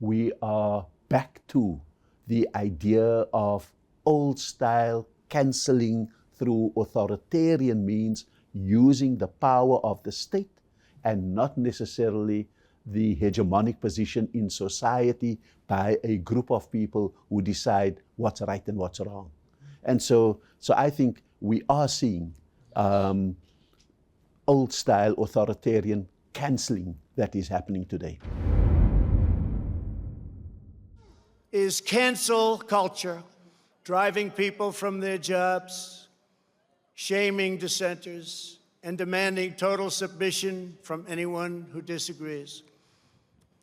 we are back to the idea of old-style cancelling through authoritarian means, using the power of the state and not necessarily the hegemonic position in society by a group of people who decide what's right and what's wrong. And so I think we are seeing old-style authoritarian cancelling that is happening today. Is cancel culture driving people from their jobs, shaming dissenters, and demanding total submission from anyone who disagrees?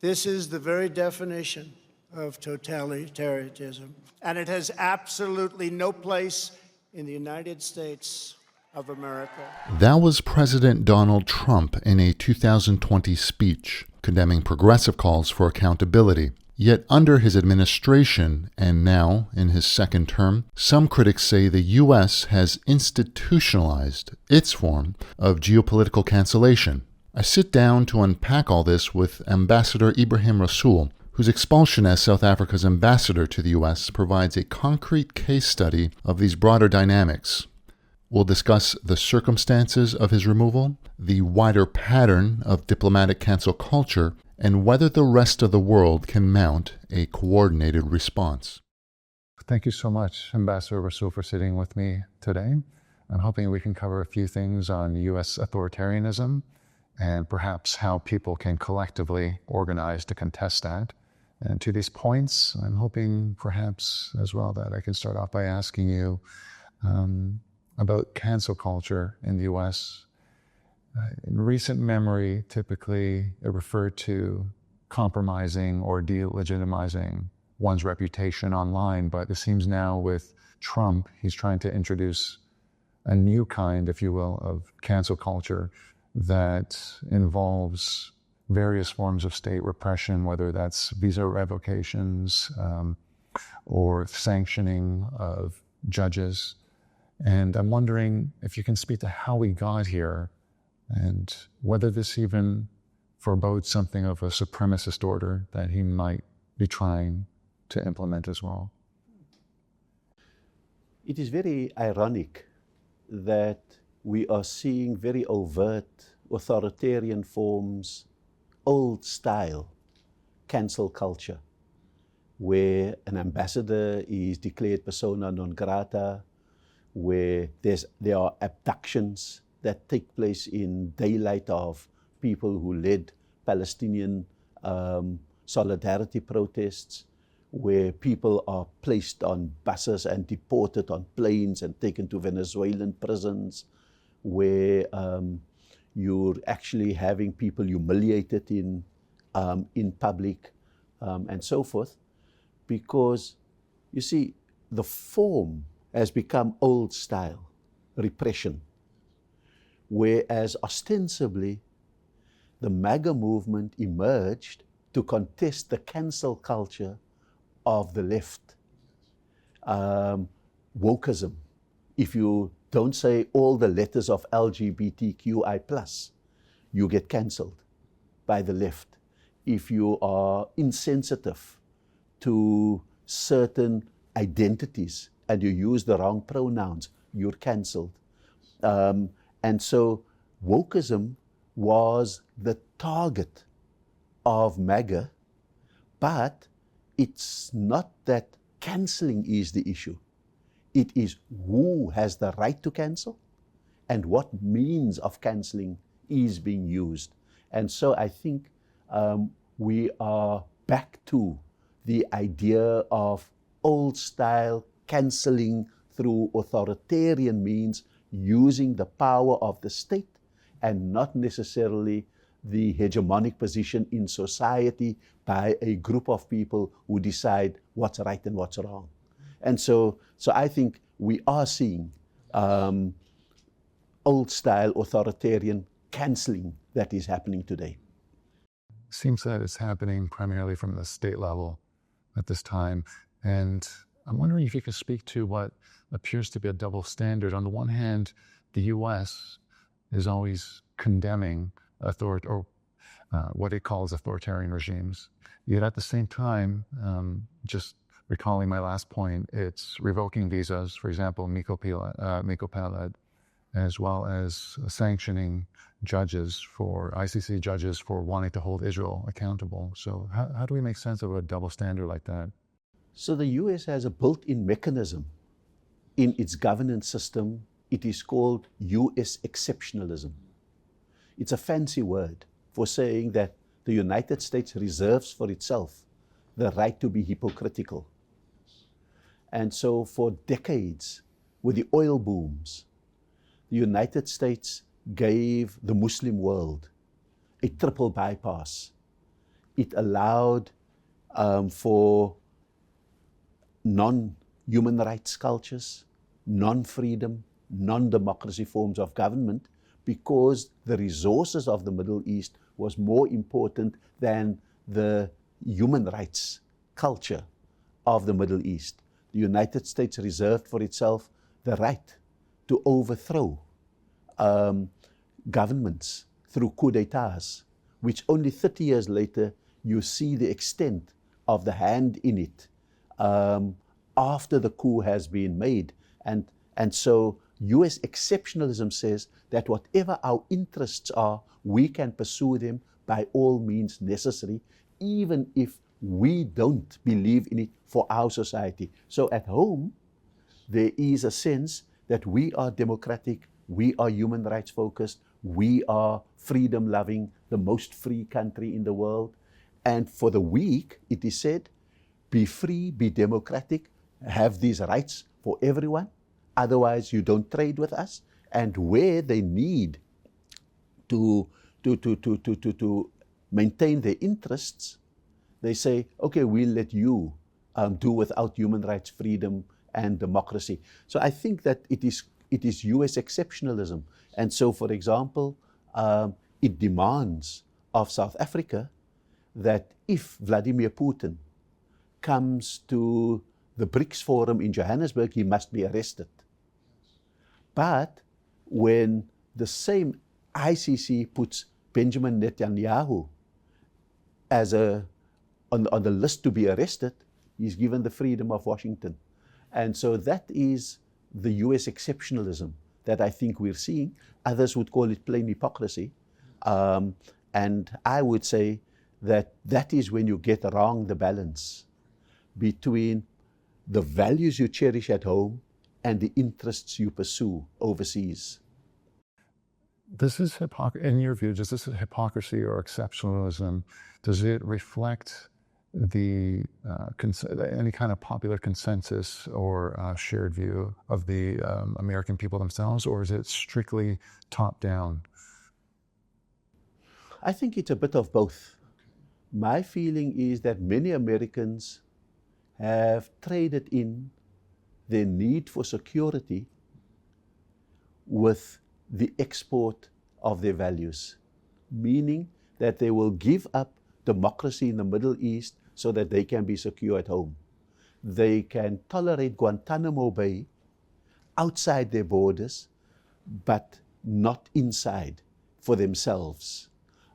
This is the very definition of totalitarianism, and it has absolutely no place in the United States of America. That was President Donald Trump in a 2020 speech condemning progressive calls for accountability. Yet under his administration, and now in his second term, some critics say the U.S. has institutionalized its form of geopolitical cancellation. I sit down to unpack all this with Ambassador Ebrahim Rasool, whose expulsion as South Africa's ambassador to the U.S. provides a concrete case study of these broader dynamics. We'll discuss the circumstances of his removal, the wider pattern of diplomatic cancel culture, and whether the rest of the world can mount a coordinated response. Thank you so much, Ambassador Rasool, for sitting with me today. I'm hoping we can cover a few things on U.S. authoritarianism and perhaps how people can collectively organize to contest that. And to these points, I'm hoping perhaps as well that I can start off by asking you about cancel culture in the U.S. In recent memory, typically it referred to compromising or delegitimizing one's reputation online, but it seems now with Trump, he's trying to introduce a new kind, if you will, of cancel culture that involves various forms of state repression, whether that's visa revocations or sanctioning of judges. And I'm wondering if you can speak to how we got here and whether this even forebodes something of a supremacist order that he might be trying to implement as well. It is very ironic that we are seeing very overt authoritarian forms, old-style cancel culture, where an ambassador is declared persona non grata, where there are abductions that take place in daylight of people who led Palestinian solidarity protests, where people are placed on buses and deported on planes and taken to Venezuelan prisons, where you're actually having people humiliated in public and so forth. Because, you see, the form has become old style repression, whereas ostensibly the MAGA movement emerged to contest the cancel culture of the left. Wokeism. If you don't say all the letters of LGBTQI+, you get cancelled by the left. If you are insensitive to certain identities and you use the wrong pronouns, you're cancelled. And so wokeism was the target of MAGA, but it's not that cancelling is the issue. It is who has the right to cancel and what means of cancelling is being used. And so I think we are back to the idea of old-style cancelling through authoritarian means, using the power of the state and not necessarily the hegemonic position in society by a group of people who decide what's right and what's wrong. And so I think we are seeing old-style authoritarian cancelling that is happening today. Seems that it's happening primarily from the state level at this time. And I'm wondering if you could speak to what appears to be a double standard. On the one hand, the U.S. is always condemning what he calls authoritarian regimes. Yet at the same time, just recalling my last point, it's revoking visas, for example, Miko Peled, as well as sanctioning ICC judges for wanting to hold Israel accountable. So how do we make sense of a double standard like that? So the US has a built-in mechanism in its governance system. It is called US exceptionalism. It's a fancy word for saying that the United States reserves for itself the right to be hypocritical. And so for decades, with the oil booms, the United States gave the Muslim world a triple bypass. It allowed for non-human rights cultures, non-freedom, non-democracy forms of government, because the resources of the Middle East was more important than the human rights culture of the Middle East. The United States reserved for itself the right to overthrow governments through coup d'etats, which only 30 years later you see the extent of the hand in it after the coup has been made. And so US exceptionalism says that whatever our interests are, we can pursue them by all means necessary, even if we don't believe in it for our society. So at home, there is a sense that we are democratic, we are human rights focused, we are freedom loving, the most free country in the world. And for the weak, it is said, be free, be democratic, have these rights for everyone. Otherwise, you don't trade with us. And where they need to maintain their interests, they say, okay, we'll let you do without human rights, freedom, and democracy. So I think that it is US exceptionalism. And so, for example, it demands of South Africa that if Vladimir Putin comes to the BRICS forum in Johannesburg, he must be arrested. But when the same ICC puts Benjamin Netanyahu as on the list to be arrested, he's given the freedom of Washington. And so that is the US exceptionalism that I think we're seeing. Others would call it plain hypocrisy. And I would say that is when you get wrong the balance between the values you cherish at home and the interests you pursue overseas. This is in your view, does this hypocrisy or exceptionalism, does it reflect the any kind of popular consensus or shared view of the American people themselves, or is it strictly top-down? I think it's a bit of both. My feeling is that many Americans have traded in their need for security with the export of their values, meaning that they will give up democracy in the Middle East so that they can be secure at home. They can tolerate Guantanamo Bay outside their borders, but not inside for themselves.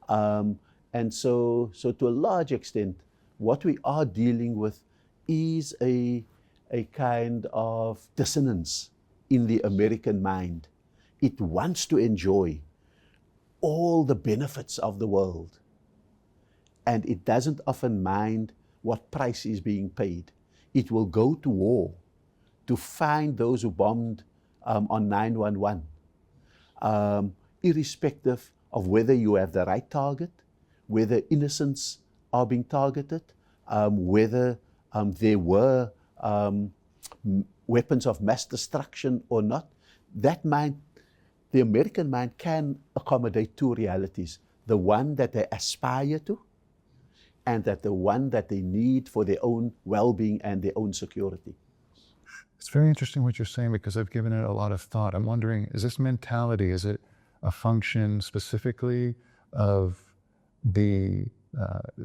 And so to a large extent, what we are dealing with is a kind of dissonance in the American mind. It wants to enjoy all the benefits of the world, and it doesn't often mind what price is being paid. It will go to war to find those who bombed on 9/11, irrespective of whether you have the right target, whether innocents are being targeted, whether there were weapons of mass destruction or not. That mind, the American mind, can accommodate two realities: the one that they aspire to, and that the one that they need for their own well-being and their own security. It's very interesting what you're saying, because I've given it a lot of thought. I'm wondering, is this mentality, is it a function specifically of the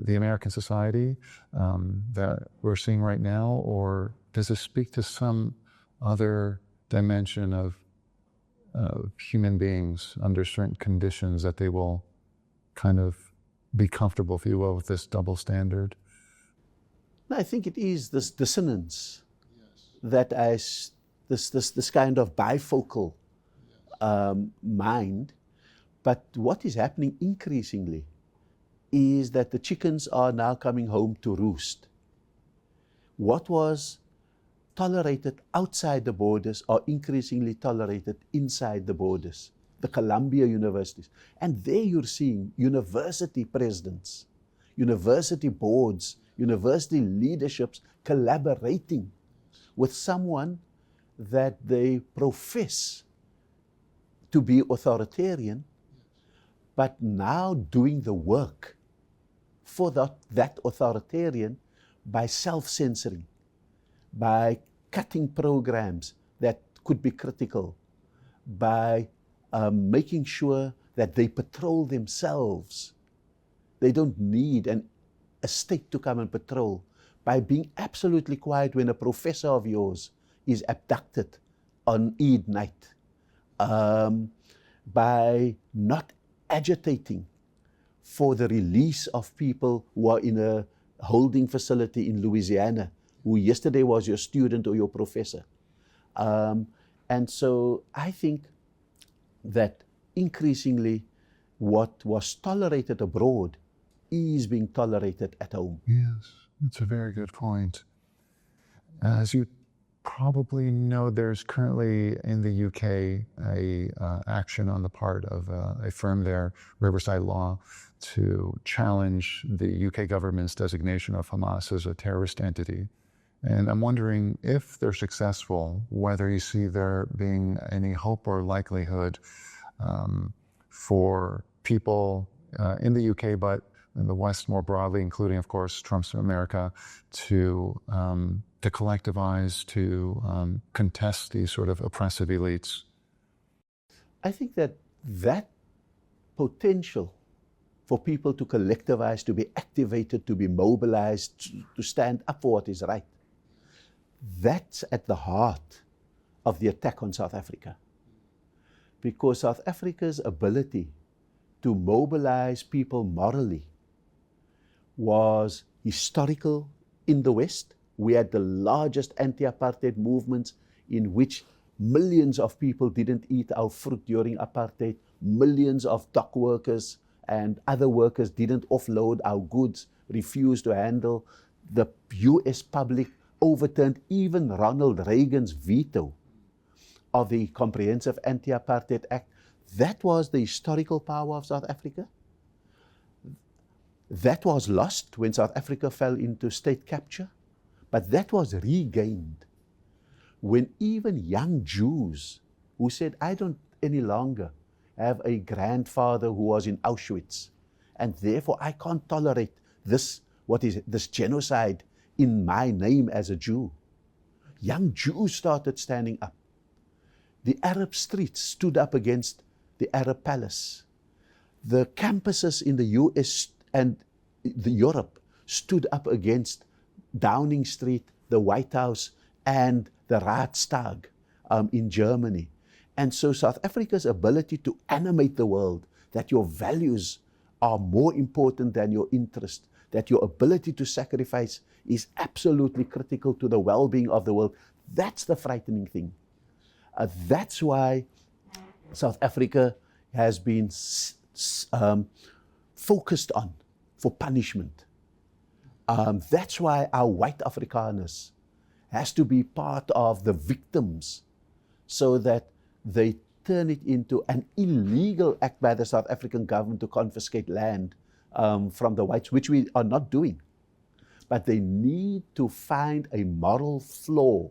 American society that we're seeing right now, or does it speak to some other dimension of human beings under certain conditions that they will kind of be comfortable, if you will, with this double standard? No, I think it is this dissonance that this kind of bifocal mind. But what is happening increasingly is that the chickens are now coming home to roost. What was tolerated outside the borders are increasingly tolerated inside the borders. The Columbia universities. And there you're seeing university presidents, university boards, university leaderships collaborating with someone that they profess to be authoritarian, but now doing the work for that authoritarian by self-censoring, by cutting programs that could be critical, by making sure that they patrol themselves. They don't need a state to come and patrol, by being absolutely quiet when a professor of yours is abducted on Eid night, by not agitating for the release of people who are in a holding facility in Louisiana, who yesterday was your student or your professor. And so I think that increasingly what was tolerated abroad is being tolerated at home. Yes, that's a very good point. As you probably know, there's currently in the UK a action on the part of a firm there, Riverside Law, to challenge the UK government's designation of Hamas as a terrorist entity. And I'm wondering if they're successful, whether you see there being any hope or likelihood for people in the UK, but in the West more broadly, including, of course, Trump's America, to collectivize, to contest these sort of oppressive elites? I think that potential for people to collectivize, to be activated, to be mobilized, to stand up for what is right, that's at the heart of the attack on South Africa. Because South Africa's ability to mobilize people morally was historical in the West. We had the largest anti-apartheid movements in which millions of people didn't eat our fruit during apartheid. Millions of dock workers and other workers didn't offload our goods, refused to handle. The US public overturned even Ronald Reagan's veto of the Comprehensive Anti-Apartheid Act. That was the historical power of South Africa. That was lost when South Africa fell into state capture, but that was regained when even young Jews who said, I don't any longer have a grandfather who was in Auschwitz, and therefore I can't tolerate this genocide in my name as a Jew. Young Jews started standing up. The Arab streets stood up against the Arab palace. The campuses in the US and Europe stood up against Downing Street, the White House, and the Reichstag in Germany. And so South Africa's ability to animate the world, that your values are more important than your interest, that your ability to sacrifice is absolutely critical to the well-being of the world, that's the frightening thing. That's why South Africa has been focused on for punishment. That's why our white Afrikaners has to be part of the victims, so that they turn it into an illegal act by the South African government to confiscate land from the whites, which we are not doing. But they need to find a moral flaw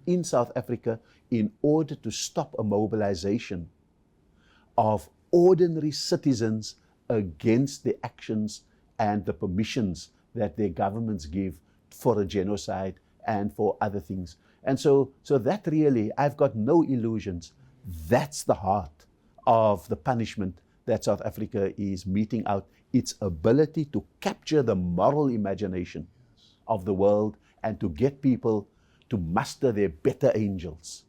in South Africa in order to stop a mobilization of ordinary citizens against the actions and the permissions that their governments give for a genocide and for other things. And so that really, I've got no illusions. That's the heart of the punishment that South Africa is meting out. Its ability to capture the moral imagination of the world and to get people to muster their better angels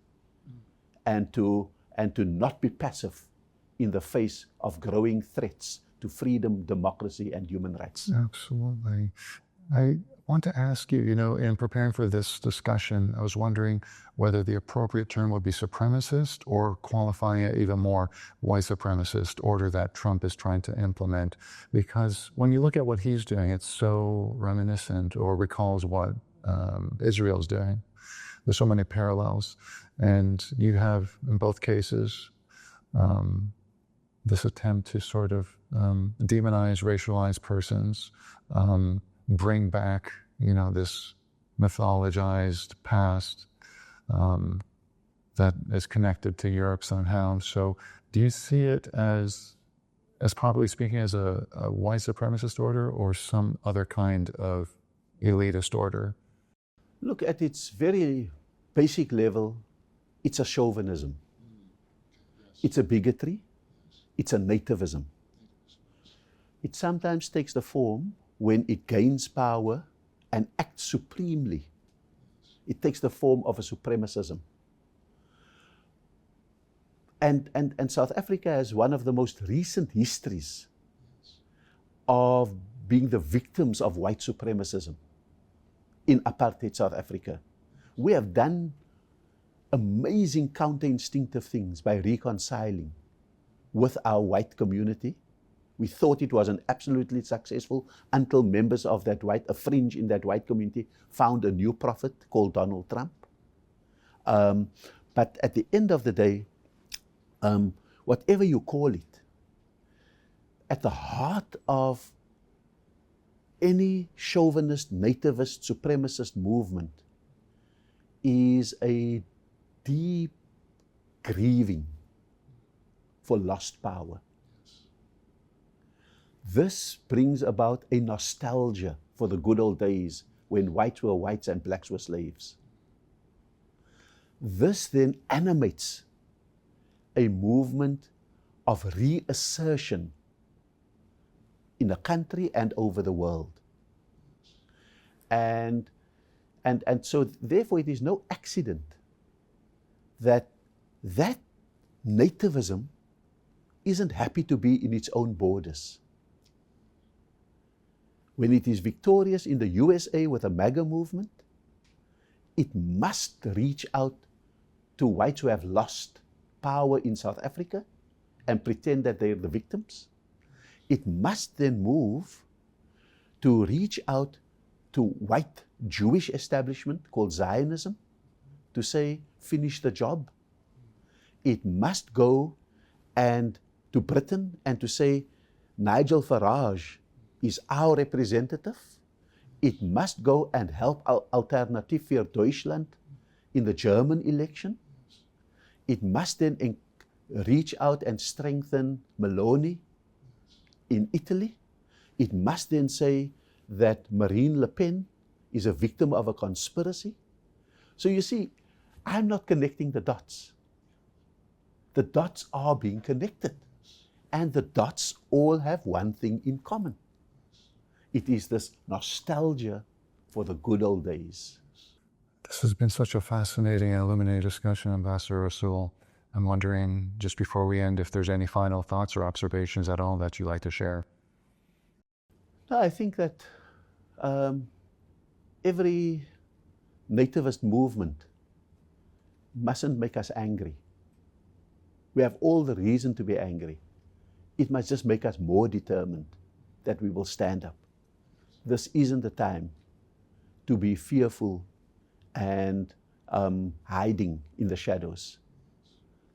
and to not be passive in the face of growing threats to freedom, democracy, and human rights. Absolutely. I want to ask you, in preparing for this discussion, I was wondering whether the appropriate term would be supremacist or qualifying it even more white supremacist order that Trump is trying to implement. Because when you look at what he's doing, it's so reminiscent or recalls what Israel's doing. There's so many parallels. And you have, in both cases, this attempt to sort of demonize, racialize persons, bring back, this mythologized past that is connected to Europe somehow. So do you see it as probably speaking, as a white supremacist order or some other kind of elitist order? Look, at its very basic level, it's a chauvinism. It's a bigotry. It's a nativism. It sometimes takes the form when it gains power and acts supremely. It takes the form of a supremacism. And South Africa has one of the most recent histories of being the victims of white supremacism in apartheid South Africa. We have done amazing counter-instinctive things by reconciling with our white community. We thought it was an absolutely successful until members of a fringe in that white community found a new prophet called Donald Trump. But at the end of the day, whatever you call it, at the heart of any chauvinist, nativist, supremacist movement is a deep grieving for lost power. This brings about a nostalgia for the good old days when whites were whites and blacks were slaves. This then animates a movement of reassertion in the country and over the world. And so therefore it is no accident that nativism isn't happy to be in its own borders. When it is victorious in the USA with a MAGA movement, it must reach out to whites who have lost power in South Africa and pretend that they're the victims. It must then move to reach out to white Jewish establishment called Zionism to say, finish the job. It must go and to Britain and to say, Nigel Farage is our representative. It must go and help Alternative für Deutschland in the German election. It must then reach out and strengthen Meloni in Italy. It must then say that Marine Le Pen is a victim of a conspiracy. So you see, I'm not connecting the dots. The dots are being connected. And the dots all have one thing in common. It is this nostalgia for the good old days. This has been such a fascinating and illuminating discussion, Ambassador Rasool. I'm wondering, just before we end, if there's any final thoughts or observations at all that you'd like to share. No, I think that every nativist movement mustn't make us angry. We have all the reason to be angry. It must just make us more determined that we will stand up. This isn't the time to be fearful and hiding in the shadows.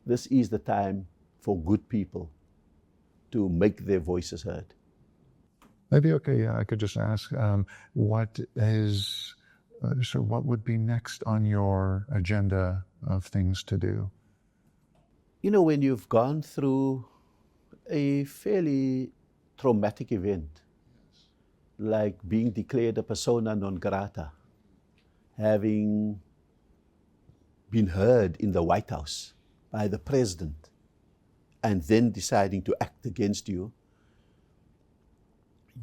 This is the time for good people to make their voices heard. Maybe, okay, I could just ask, what would be next on your agenda of things to do? You know, when you've gone through a fairly traumatic event, like being declared a persona non grata, having been heard in the White House by the president, and then deciding to act against you,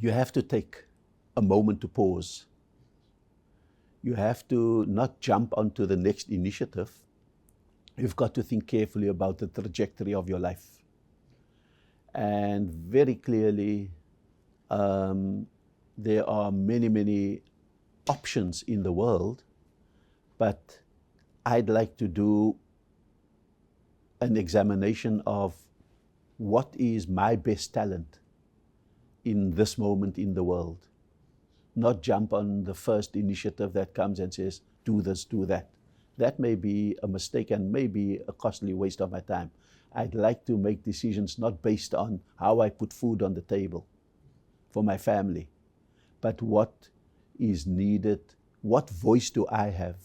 you have to take a moment to pause. You have to not jump onto the next initiative. You've got to think carefully about the trajectory of your life. And very clearly, there are many, many options in the world, but I'd like to do an examination of what is my best talent in this moment in the world. Not jump on the first initiative that comes and says, do this, do that. That may be a mistake and maybe a costly waste of my time. I'd like to make decisions not based on how I put food on the table for my family, but what is needed, what voice do I have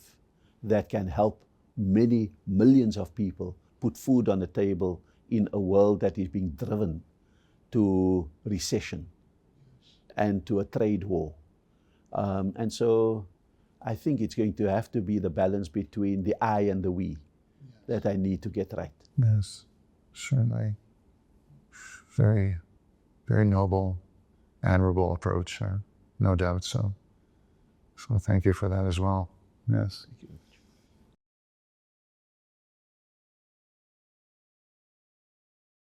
that can help many millions of people put food on the table in a world that is being driven to recession and to a trade war. And so I think it's going to have to be the balance between the I and the we that I need to get right. Yes, certainly. Very, very noble, admirable approach, no doubt so. So thank you for that as well. Yes. Thank you.